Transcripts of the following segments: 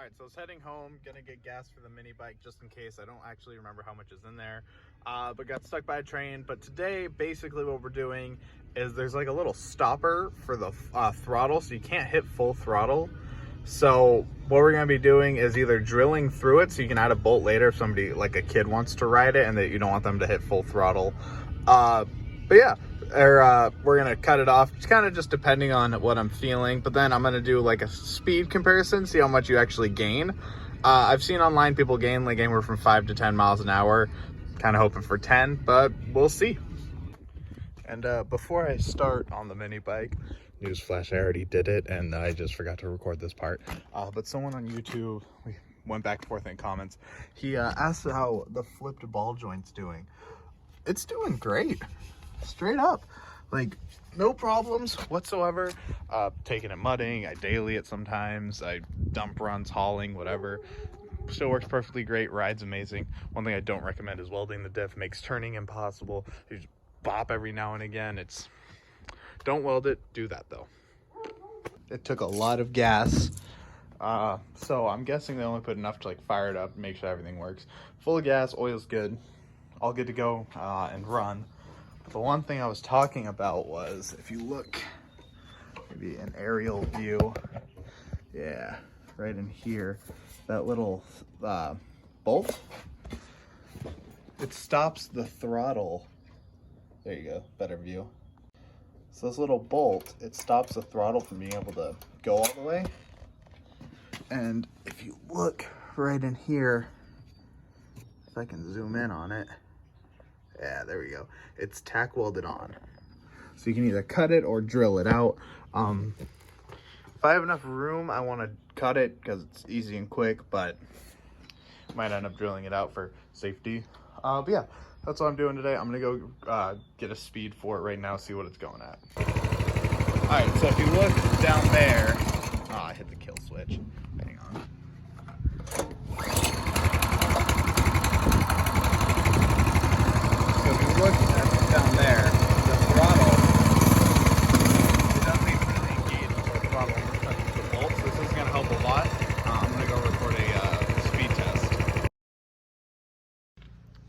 Alright, so I was heading home, gonna get gas for the mini bike just in case. I don't actually remember how much is in there, but got stuck by a train. But today, basically what we're doing is there's like a little stopper for the throttle, so you can't hit full throttle. So what we're gonna be doing is either drilling through it so you can add a bolt later if somebody, like a kid, wants to ride it and that you don't want them to hit full throttle. But yeah, we're gonna cut it off. It's kind of just depending on what I'm feeling, but then I'm gonna do like a speed comparison, see how much you actually gain. I've seen online people gain like anywhere from 5 to 10 miles an hour, kind of hoping for 10, but we'll see. And before I start on the mini bike, newsflash, I already did it and I just forgot to record this part. But someone on YouTube, we went back and forth in comments, he asked how the flipped ball joint's doing. It's doing great. Straight up, like no problems whatsoever. Taking it mudding, I daily it sometimes, I dump runs, hauling, whatever. Still works perfectly great, rides amazing. One thing I don't recommend is welding the diff, makes turning impossible. You just bop every now and again. Don't weld it, do that though. It took a lot of gas, so I'm guessing they only put enough to like fire it up, make sure everything works. Full of gas, oil's good, all good to go and run. The one thing I was talking about was, if you look, maybe an aerial view, yeah, right in here, that little bolt, it stops the throttle. There you go, better view. So this little bolt, it stops the throttle from being able to go all the way. And if you look right in here, if I can zoom in on it, yeah, there we go. It's tack welded on. So you can either cut it or drill it out. If I have enough room, I want to cut it because it's easy and quick, but might end up drilling it out for safety. But yeah, that's what I'm doing today. I'm gonna go get a speed for it right now, see what it's going at. All right, so if you look down there, I hit the kill switch. Hang on. Look down there, the throttle, it doesn't even really engage until the throttle touches the bolt, so this is going to help a lot. I'm going to go record a speed test.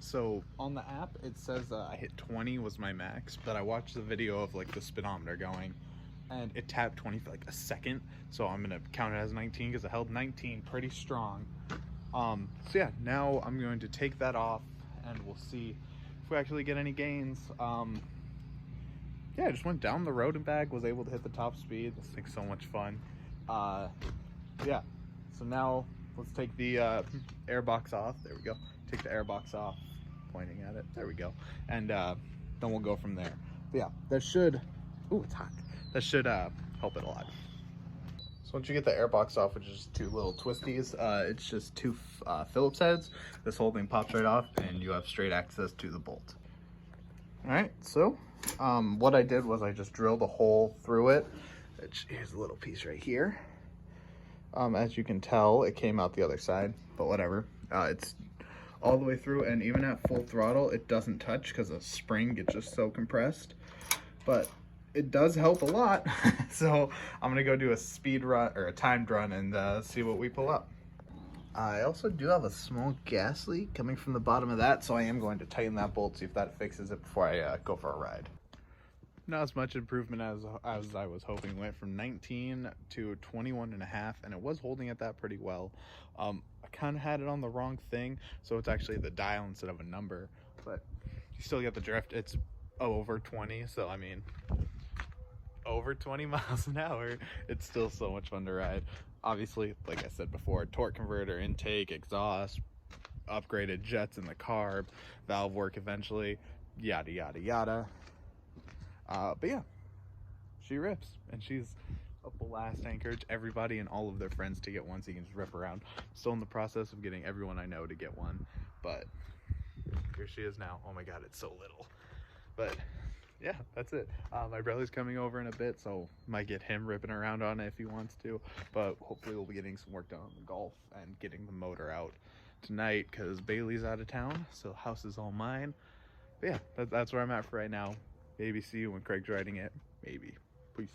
So on the app, it says I hit 20 was my max, but I watched the video of like the speedometer going, and it tapped 20 for like a second, so I'm going to count it as 19 because it held 19 pretty strong. So yeah, now I'm going to take that off, and we'll see if we actually get any gains. Yeah, I just went down the road and back, was able to hit the top speed. This thing's so much fun. Yeah, so now let's take the air box off. There we go. Take the air box off, pointing at it. There we go. And then we'll go from there. But yeah, that should, ooh, it's hot. That should help it a lot. So once you get the air box off, which is two little twisties, it's just two Phillips heads. This whole thing pops right off and you have straight access to the bolt. All right, so what I did was I just drilled a hole through it. Here's a little piece right here. As you can tell, it came out the other side, but whatever. It's all the way through, and even at full throttle, it doesn't touch because the spring gets just so compressed. But it does help a lot. So I'm gonna go do a speed run or a timed run and see what we pull up. I also do have a small gas leak coming from the bottom of that, so I am going to tighten that bolt, see if that fixes it before I go for a ride. Not as much improvement as I was hoping. Went from 19 to 21.5, and it was holding at that pretty well. I kind of had it on the wrong thing, so it's actually the dial instead of a number, but you still get the drift. It's over 20, so I mean, over 20 miles an hour, it's still so much fun to ride. Obviously, like I said before, torque converter, intake, exhaust, upgraded jets in the carb, valve work eventually, yada yada yada. But yeah, she rips, and she's a blast. I encourage everybody and all of their friends to get one so you can just rip around. Still in the process of getting everyone I know to get one, but here she is now. Oh my god, it's so little. But yeah, that's it. My brother's coming over in a bit, so might get him ripping around on it if he wants to, but hopefully we'll be getting some work done on the Golf and getting the motor out tonight because Bailey's out of town, so the house is all mine. But yeah, that's where I'm at for right now. Maybe see you when Craig's riding it. Maybe. Peace.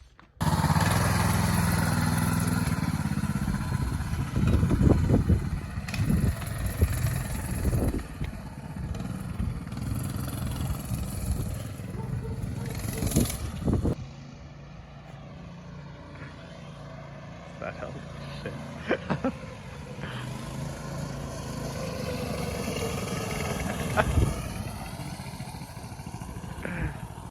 that helped. Shit.